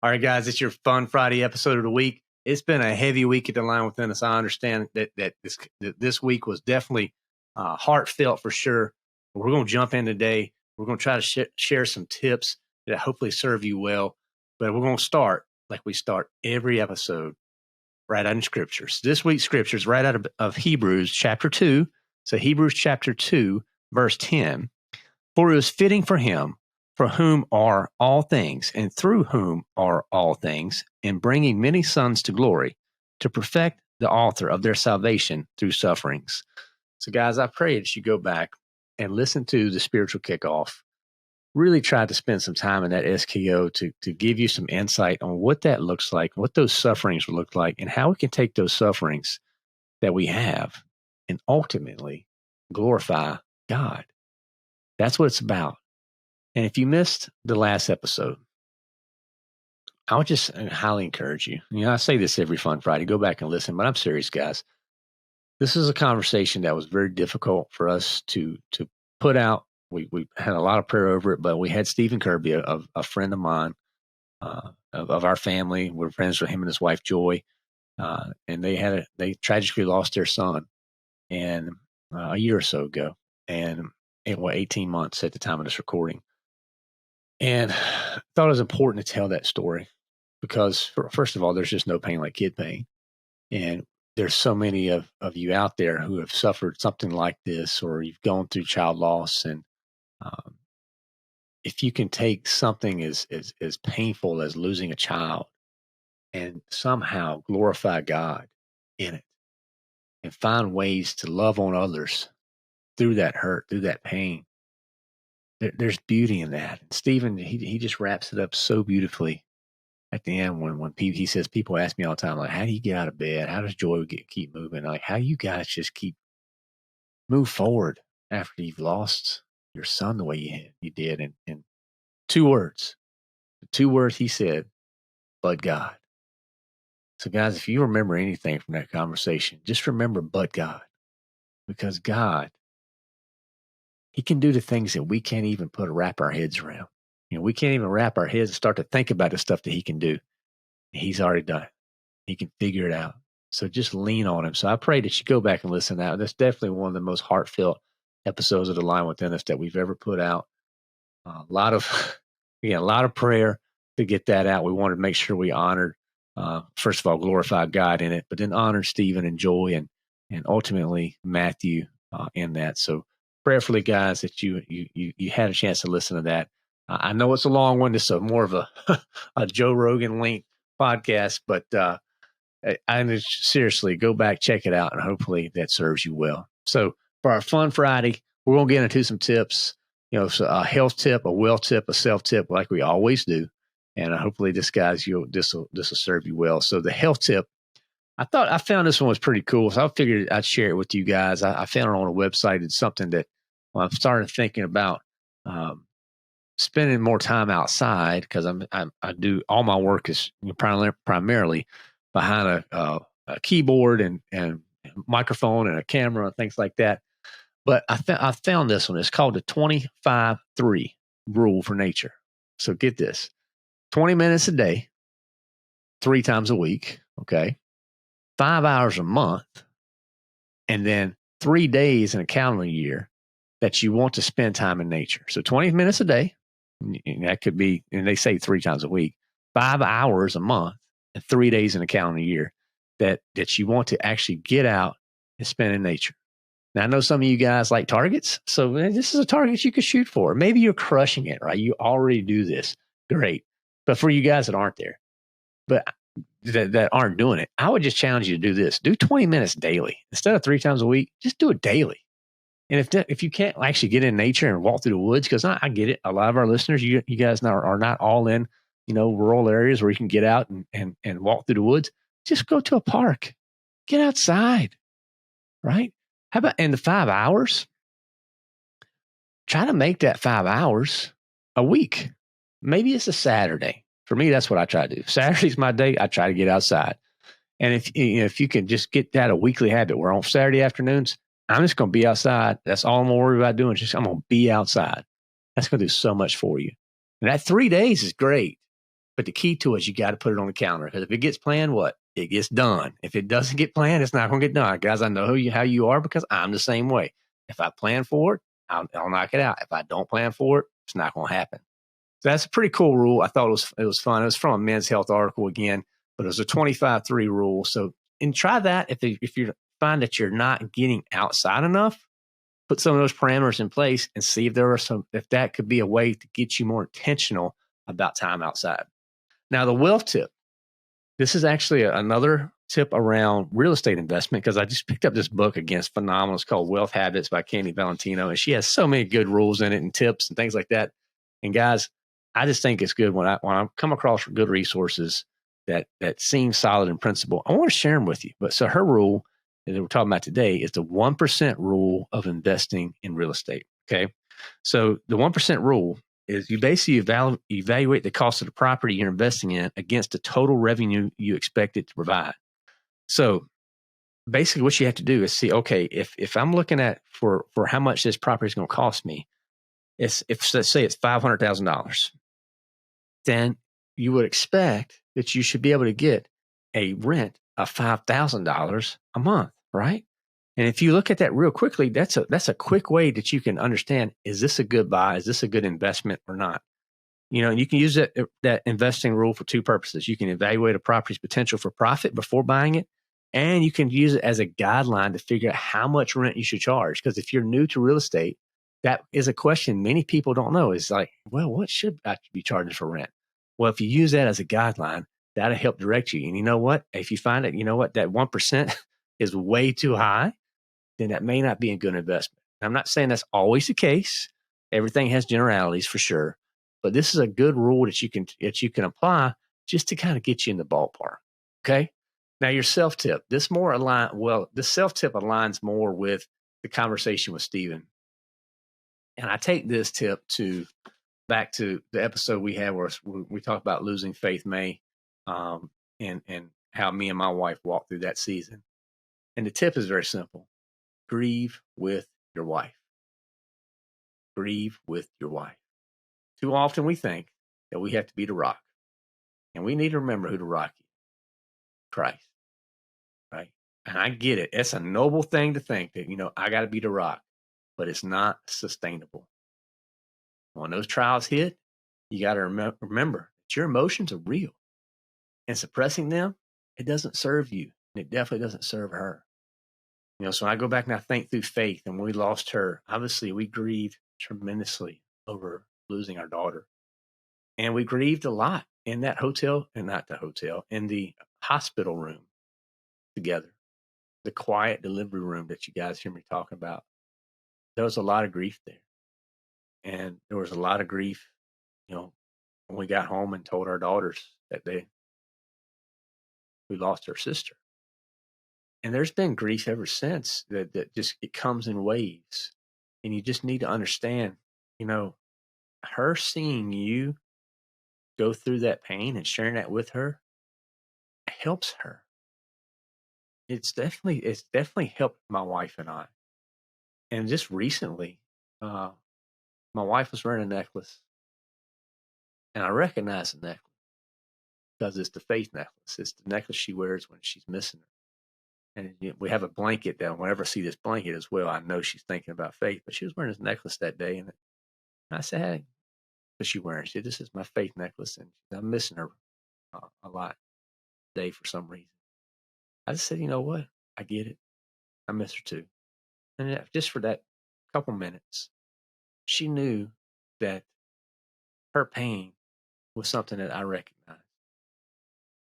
All right, guys, it's your Fun Friday episode of the week. It's been a heavy week at the Line Within Us. I understand that this week was definitely heartfelt for sure. We're going to jump in today. We're going to try to share some tips that hopefully serve you well. But we're going to start like we start every episode, right out in Scriptures. This week's Scripture is right out of Hebrews chapter 2. So Hebrews chapter 2, verse 10. For it was fitting for him, for whom are all things, and through whom are all things, in bringing many sons to glory, to perfect the author of their salvation through sufferings. So, guys, I pray that you go back and listen to the spiritual kickoff. Really try to spend some time in that SKO to give you some insight on what that looks like, what those sufferings look like, and how we can take those sufferings that we have and ultimately glorify God. That's what it's about. And if you missed the last episode, I would just highly encourage you. I say this every Fun Friday. Go back and listen, but I'm serious, guys. This is a conversation that was very difficult for us to put out. We had a lot of prayer over it, but we had Stephen Kirby, a friend of mine, of our family. We're friends with him and his wife, Joy. And they tragically lost their son and a year or so ago. And 18 months at the time of this recording. And I thought it was important to tell that story because, first of all, there's just no pain like kid pain. And there's so many of you out there who have suffered something like this, or you've gone through child loss. And if you can take something as painful as losing a child and somehow glorify God in it and find ways to love on others through that hurt, through that pain, there's beauty in that. And Stephen, he just wraps it up so beautifully at the end when he says, people ask me all the time, like, how do you get out of bed? How does Joy keep moving? Like, how do you guys just move forward after you've lost your son the way you did? And two words he said, but God. So guys, if you remember anything from that conversation, just remember, but God, because God, he can do the things that we can't even wrap our heads around. We can't even wrap our heads and start to think about the stuff that he can do. He's already done it. He can figure it out. So just lean on him. So I pray that you go back and listen to that. That's definitely one of the most heartfelt episodes of The Line Within Us that we've ever put out. A lot of prayer to get that out. We wanted to make sure we honored, first of all, glorify God in it, but then honor Stephen and Joy and ultimately Matthew in that. So prayerfully, guys, that you had a chance to listen to that. I know it's a long one. This is more of a Joe Rogan length podcast, but I seriously go back, check it out, and hopefully that serves you well. So for our Fun Friday, we're going to get into some tips, so a health tip, a well tip, a self tip, like we always do. And hopefully this will serve you well. So the health tip, I found this one was pretty cool. So I figured I'd share it with you guys. I found it on a website. It's something that I've started thinking about spending more time outside because I do all my work is primarily behind a keyboard and microphone and a camera and things like that. But I found this one. It's called the 25-3 rule for nature. So get this: 20 minutes a day, 3 times a week. Okay. 5 hours a month, and then 3 days in a calendar year that you want to spend time in nature. So 20 minutes a day, and that could be, and they say 3 times a week, 5 hours a month, and 3 days in a calendar year that you want to actually get out and spend in nature. Now, I know some of you guys like targets, so this is a target you could shoot for. Maybe you're crushing it, right? You already do this. Great. But for you guys that aren't there, but that aren't doing it, I would just challenge you to do this. Do 20 minutes daily. Instead of 3 times a week, just do it daily. And if you can't actually get in nature and walk through the woods, because I get it, a lot of our listeners, you guys are not all in, rural areas where you can get out and walk through the woods. Just go to a park. Get outside, right? How about in the 5 hours? Try to make that 5 hours a week. Maybe it's a Saturday. For me, that's what I try to do. Saturday's my day. I try to get outside. And if you can just get that a weekly habit where on Saturday afternoons, I'm just going to be outside. That's all I'm going to worry about doing. I'm going to be outside. That's going to do so much for you. And that 3 days is great. But the key to it is you got to put it on the calendar, because if it gets planned, what? It gets done. If it doesn't get planned, it's not going to get done. Guys, I know how you are, because I'm the same way. If I plan for it, I'll knock it out. If I don't plan for it, it's not going to happen. So that's a pretty cool rule. I thought it was fun. It was from a Men's Health article again, but it was a 25-3 rule. So, and try that if you find that you're not getting outside enough, put some of those parameters in place and see if that could be a way to get you more intentional about time outside. Now, the wealth tip. This is actually another tip around real estate investment, because I just picked up this book again. It's phenomenal. It's called Wealth Habits by Candy Valentino, and she has so many good rules in it and tips and things like that. And guys, I just think it's good when I come across good resources that seem solid in principle. I want to share them with you. But so her rule that we're talking about today is the 1% rule of investing in real estate. Okay, so the 1% rule is you basically evaluate the cost of the property you're investing in against the total revenue you expect it to provide. So basically what you have to do is see, okay, if I'm looking at for how much this property is going to cost me, if let's say it's $500,000, then you would expect that you should be able to get a rent of $5,000 a month, right? And if you look at that real quickly, that's a quick way that you can understand, is this a good buy? Is this a good investment or not? You know, and you can use that investing rule for two purposes. You can evaluate a property's potential for profit before buying it, and you can use it as a guideline to figure out how much rent you should charge. Because if you're new to real estate, that is a question many people don't know. Is like, well, what should I be charging for rent? Well, if you use that as a guideline, that'll help direct you. And you know what? If you find it, you know what, that 1% is way too high, then that may not be a good investment. I'm not saying that's always the case. Everything has generalities for sure, but this is a good rule that you can apply just to kind of get you in the ballpark. Okay. Now your self tip. This self tip aligns more with the conversation with Stephen, and I take this tip back to the episode we had where we talked about losing faith, May, and how me and my wife walked through that season. And the tip is very simple. Grieve with your wife. Grieve with your wife. Too often we think that we have to be the rock. And we need to remember who the rock is. Christ. Right? And I get it. It's a noble thing to think that, I got to be the rock. But it's not sustainable. When those trials hit, you got to remember that your emotions are real. And suppressing them, it doesn't serve you. And it definitely doesn't serve her. So when I go back and I think through faith, and when we lost her, obviously we grieved tremendously over losing our daughter. And we grieved a lot in that hotel, and not the hotel, in the hospital room together, the quiet delivery room that you guys hear me talking about. There was a lot of grief there. And there was a lot of grief, when we got home and told our daughters that we lost our sister. And there's been grief ever since that just, it comes in waves. And you just need to understand, her seeing you go through that pain and sharing that with her helps her. It's definitely helped my wife and I. And just recently, my wife was wearing a necklace, and I recognize the necklace because it's the faith necklace. It's the necklace she wears when she's missing her. And we have a blanket that whenever I see this blanket as well, I know she's thinking about faith. But she was wearing this necklace that day, and I said, "Hey, what's she wearing?" She said, "This is my faith necklace, and I'm missing her a lot today for some reason." I just said, "You know what? I get it. I miss her too." And just for that couple minutes, she knew that her pain was something that I recognized.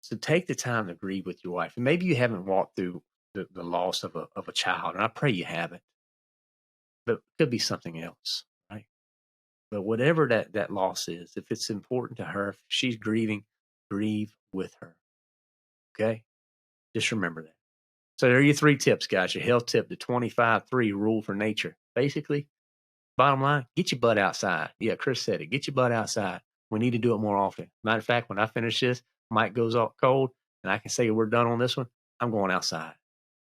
So take the time to grieve with your wife. And maybe you haven't walked through the loss of a child, and I pray you haven't. But it could be something else, right? But whatever that loss is, if it's important to her, if she's grieving, grieve with her. Okay? Just remember that. So there are your 3 tips, guys. Your health tip, the 25-3 rule for nature. Basically, bottom line, get your butt outside. Yeah, Chris said it. Get your butt outside. We need to do it more often. Matter of fact, when I finish this, Mike goes off cold, and I can say we're done on this one, I'm going outside.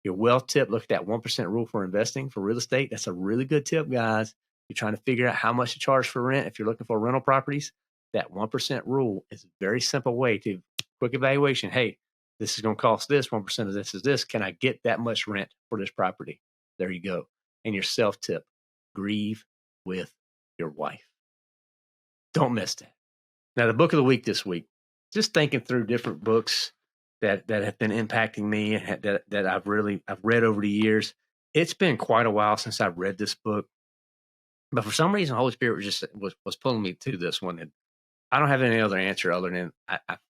Your wealth tip, look at that 1% rule for investing for real estate. That's a really good tip, guys. You're trying to figure out how much to charge for rent if you're looking for rental properties. that 1% rule is a very simple way to quick evaluation. Hey, this is going to cost this. 1% of this is this. Can I get that much rent for this property? There you go. And your self tip, grieve with your wife. Don't miss that. Now, the book of the week this week, just thinking through different books that have been impacting me and that I've read over the years. It's been quite a while since I've read this book, but for some reason, the Holy Spirit was pulling me to this one. And I don't have any other answer other than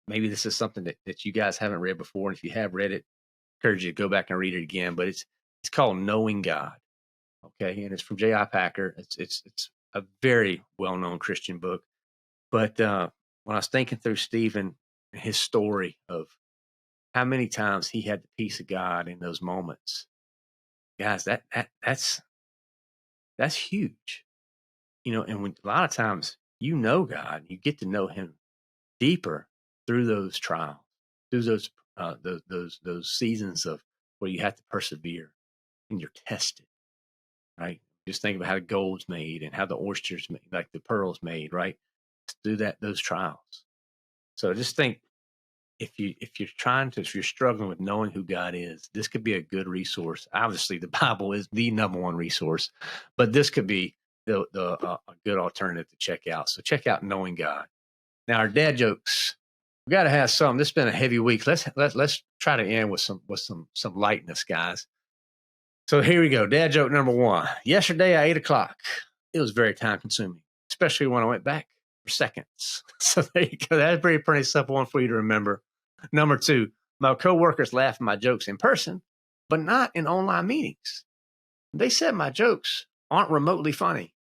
maybe this is something that you guys haven't read before. And if you have read it, I encourage you to go back and read it again. But it's called Knowing God. Okay. And it's from J.I. Packer. It's a very well-known Christian book. But when I was thinking through Stephen and his story of how many times he had the peace of God in those moments, guys, that's huge. And when a lot of times God, you get to know him deeper through those trials, through those seasons of where you have to persevere and you're tested, right? Just think about how the gold's made and how the oysters made, like the pearls made, right? Through those trials. So just think, if you're struggling with knowing who God is, this could be a good resource. Obviously, the Bible is the number one resource, but this could be a good alternative to check out. So check out Knowing God. Now, our dad jokes, we got to have some. This has been a heavy week. Let's try to end with some lightness, guys. So here we go. Dad joke number one. Yesterday at 8:00, it was very time consuming, especially when I went back for seconds. So there you go. That's a pretty simple one for you to remember. Number two, my coworkers laugh at my jokes in person, but not in online meetings. They said my jokes aren't remotely funny.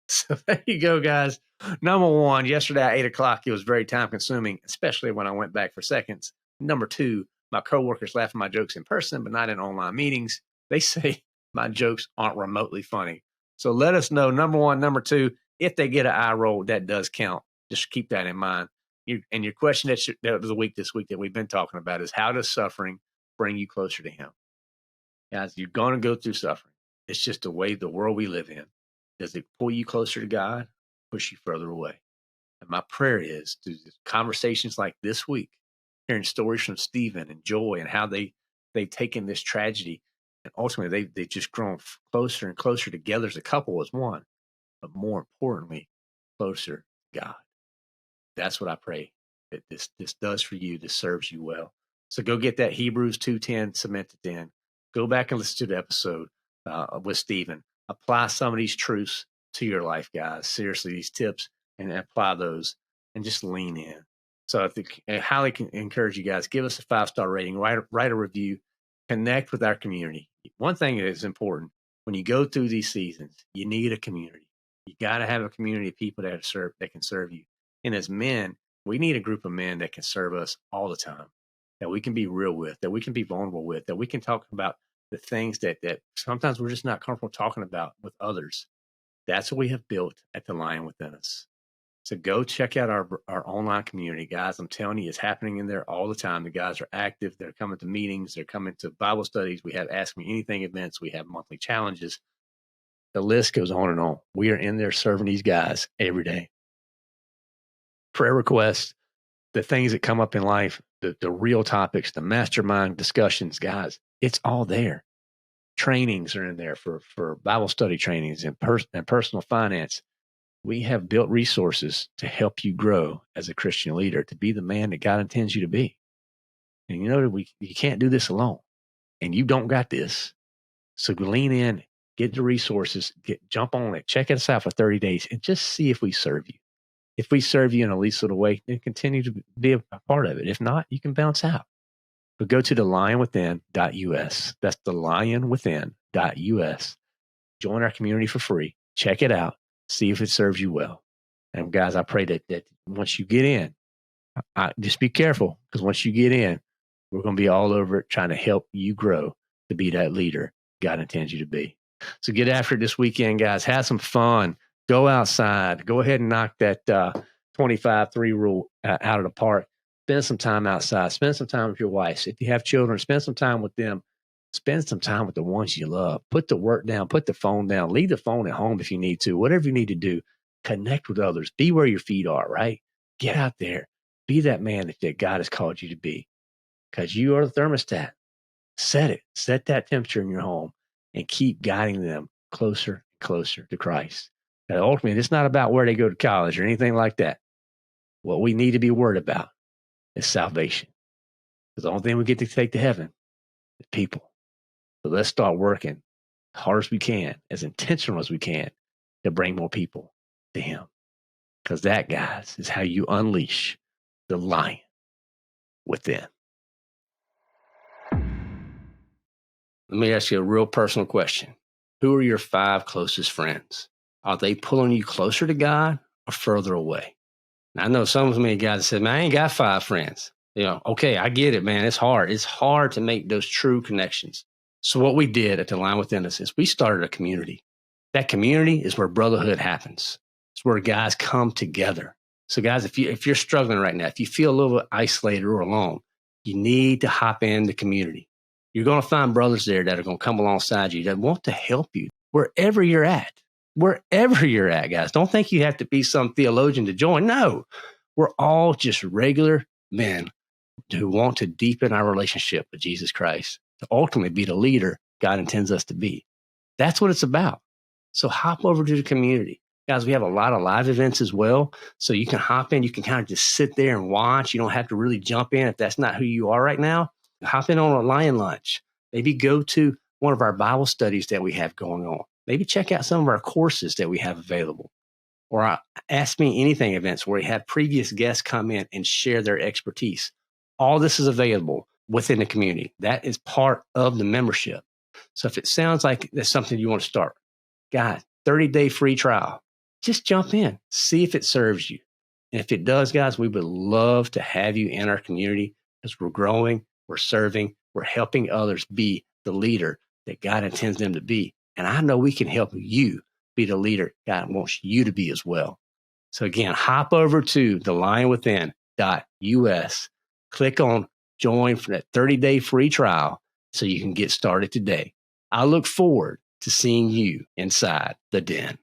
So there you go, guys. Number one, yesterday at 8:00, it was very time consuming, especially when I went back for seconds. Number two, my coworkers laugh at my jokes in person, but not in online meetings. They say my jokes aren't remotely funny. So let us know, number one, number two, if they get an eye roll, that does count. Just keep that in mind. And your question that was the week this week that we've been talking about is, how does suffering bring you closer to him? Guys, you're going to go through suffering. It's just the way the world we live in. Does it pull you closer to God, push you further away? And my prayer is, through conversations like this week, hearing stories from Stephen and Joy and how they've taken this tragedy, and ultimately they've just grown closer and closer together as a couple, as one, but more importantly, closer to God. That's what I pray that this does for you. This serves you well. So go get that Hebrews 2:10 cemented in. Go back and listen to the episode with Stephen. Apply some of these truths to your life, guys. Seriously, these tips, and apply those and just lean in. So I highly encourage you guys, give us a 5-star rating, write a review, connect with our community. One thing that is important when you go through these seasons, you need a community. You got to have a community of people that can serve you. And as men, we need a group of men that can serve us all the time, that we can be real with, that we can be vulnerable with, that we can talk about the things that sometimes we're just not comfortable talking about with others. That's what we have built at the Lion Within Us. So go check out our online community, guys. I'm telling you, it's happening in there all the time. The guys are active. They're coming to meetings. They're coming to Bible studies. We have Ask Me Anything events. We have monthly challenges. The list goes on and on. We are in there serving these guys every day. Prayer requests, the things that come up in life, the real topics, the mastermind discussions, guys, it's all there. Trainings are in there for Bible study trainings and personal finance. We have built resources to help you grow as a Christian leader, to be the man that God intends you to be. And you can't do this alone, and you don't got this. So lean in, get the resources, jump on it, check us out for 30 days, and just see if we serve you. If we serve you in a least little way, then continue to be a part of it. If not, you can bounce out. But go to thelionwithin.us. That's thelionwithin.us. Join our community for free. Check it out. See if it serves you well. And guys, I pray that once you get in, just be careful, because once you get in, we're going to be all over it trying to help you grow to be that leader God intends you to be. So get after it this weekend, guys. Have some fun. Go outside. Go ahead and knock that 25-3 rule out of the park. Spend some time outside. Spend some time with your wife. If you have children, spend some time with them. Spend some time with the ones you love. Put the work down. Put the phone down. Leave the phone at home if you need to. Whatever you need to do. Connect with others. Be where your feet are, right? Get out there. Be that man that God has called you to be, because you are the thermostat. Set it. Set that temperature in your home and keep guiding them closer and closer to Christ. And ultimately, it's not about where they go to college or anything like that. What we need to be worried about is salvation. Because the only thing we get to take to heaven is people. So let's start working as hard as we can, as intentional as we can, to bring more people to Him. Because that, guys, is how you unleash the lion within. Let me ask you a real personal question. Who are your 5 closest friends? Are they pulling you closer to God or further away? Now, I know some of me guys said, man, I ain't got 5 friends. Okay, I get it, man. It's hard. It's hard to make those true connections. So what we did at the Line Within Us is we started a community. That community is where brotherhood happens. It's where guys come together. So guys, if you're struggling right now, if you feel a little bit isolated or alone, you need to hop in the community. You're going to find brothers there that are going to come alongside you that want to help you wherever you're at. Wherever you're at, guys. Don't think you have to be some theologian to join. No, we're all just regular men who want to deepen our relationship with Jesus Christ, to ultimately be the leader God intends us to be. That's what it's about. So hop over to the community. Guys, we have a lot of live events as well. So you can hop in. You can kind of just sit there and watch. You don't have to really jump in if that's not who you are right now. Hop in on a Lion Lunch. Maybe go to one of our Bible studies that we have going on. Maybe check out some of our courses that we have available. Or our Ask Me Anything events where we have previous guests come in and share their expertise. All this is available within the community. That is part of the membership. So if it sounds like that's something you want to start, guys, 30-day free trial. Just jump in, see if it serves you. And if it does, guys, we would love to have you in our community because we're growing, we're serving, we're helping others be the leader that God intends them to be. And I know we can help you be the leader God wants you to be as well. So again, hop over to thelionwithin.us, click on join for that 30-day free trial so you can get started today. I look forward to seeing you inside the den.